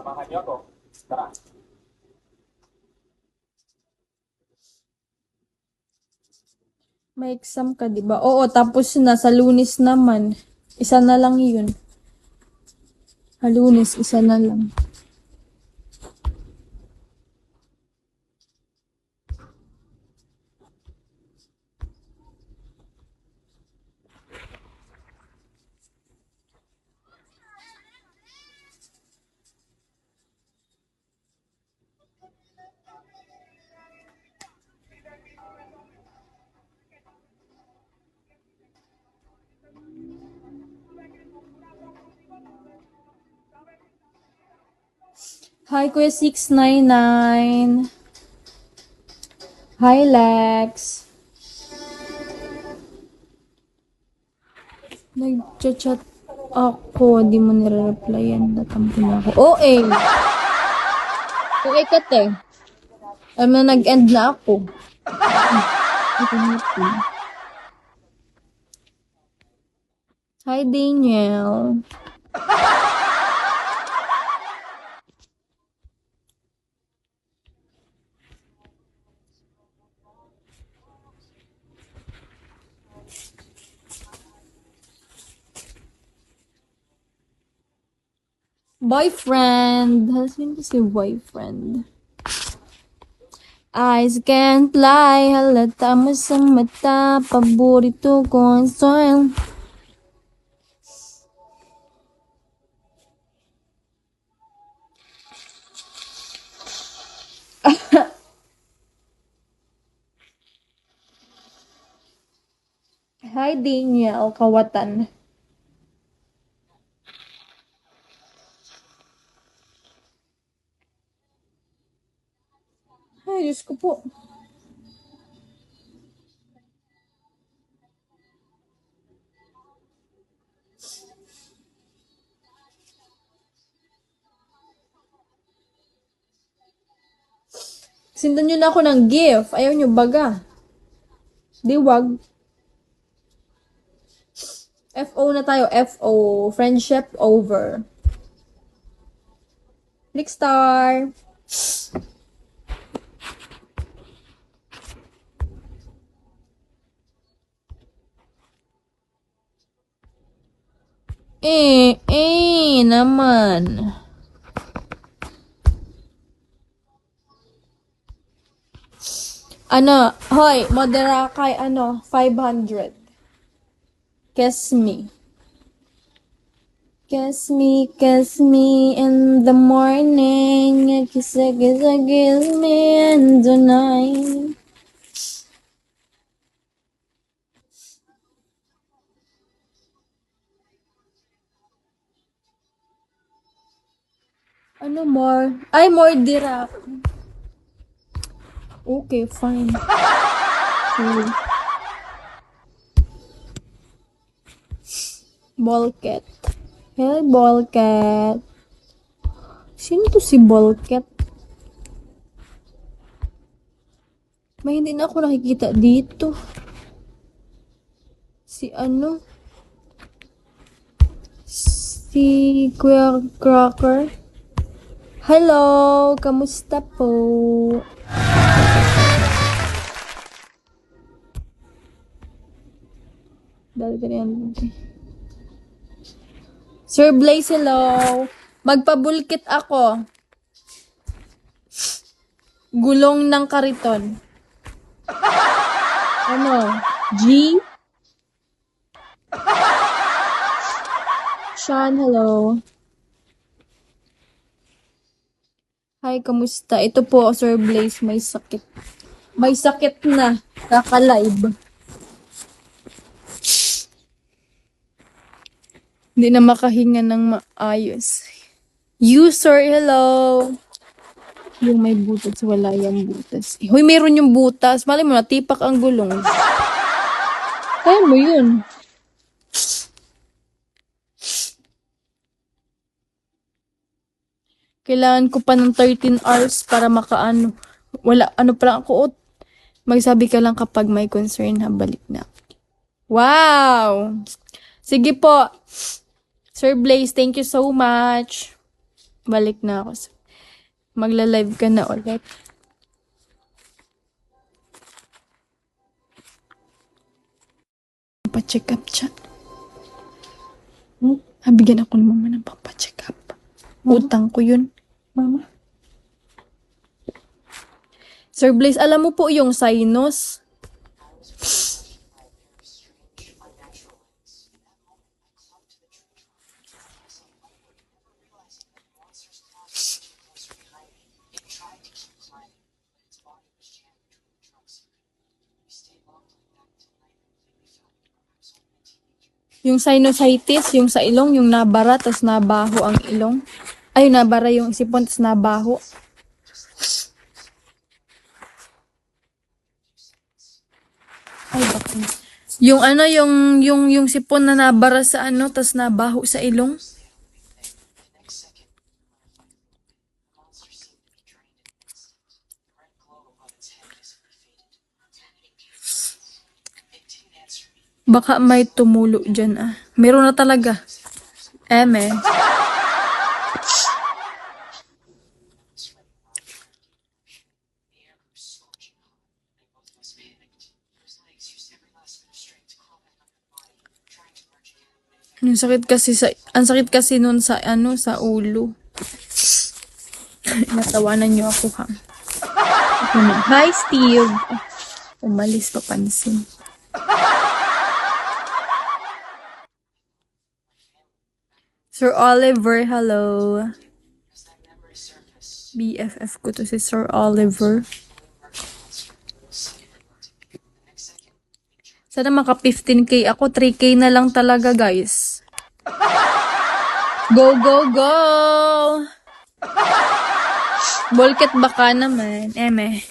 Samahan niyo ako. Tara. May exam ka, di ba? Oo, tapos na. Sa Lunes naman. Isa na lang yun. Sa Lunes, isa na lang. Hi, Kuya 699. Hi, Lex. Nag-chat ako, di mo nire-replyan. Natampo na ako. OA! OA ka, te. Alam na, nag-end na ako. Hi, Daniel. Boyfriend. Sino si boyfriend? Eyes can't lie. Halata mo sa mata. Paborito ko ang soil. Hi, Daniel. Kawatan. Ay, Diyos ko po. Sindan nyo na ako ng gift. Ayaw nyo baga. Di wag. FO na tayo. FO. Friendship over. Next star. Naman. Ano, hoy, modera kay 500. Kiss me. Kiss me in the morning. Kiss me in the night. Ano more? Ay, more dira. Okay, fine. Okay. Ballcat. Hey, Ballcat. Sino to si Ballcat? May hindi na ako nakikita dito. Si ano? Si Kuya Cracker. Hello! Kamusta po? Dali ka yan. Sir Blaze, hello! Magpabulkit ako. Gulong ng kariton. Ano? G? Sean, hello. Hi, kamusta? Ito po, Sir Blaze, may sakit. May sakit na. Kaka-live. Hindi na makahinga ng maayos. You, sir, hello. Yung may butas, wala yung butas. Hoy, meron yung butas. Malay mo, natipak ang gulong. Kaya mo yun. Kailangan ko pa ng 13 hours para makaano. Wala, ano pa lang ako. Magsabi ka lang kapag may concern ha, balik na. Wow! Sige po. Sir Blaze, thank you so much. Balik na ako. Magla-live ka na ulit. Pa-check up siya. Bigyan ako ng mama ng papacheck up. Utang ko yun. Mama? Sir Blaze, alam mo po yung sinus? Yung sinusitis, yung sa ilong, yung nabara, tas nabaho ang ilong. Ay, nabara yung sipon, tas nabaho. Ay, bakit? Yung ano, yung sipon na nabara sa ano, tas nabaho sa ilong. Baka may tumulo dyan ah. Meron na talaga. Eme. Ang sakit kasi nun sa ano, sa ulo. Natawanan niyo ako ha. Ako na. Hi Steve. Umalis papansin. Sir Oliver, hello. BFF ko to si Sir Oliver. Sana maka 15k ako, 3k na lang talaga guys. Go, go, go! Bolket baka naman. Eme.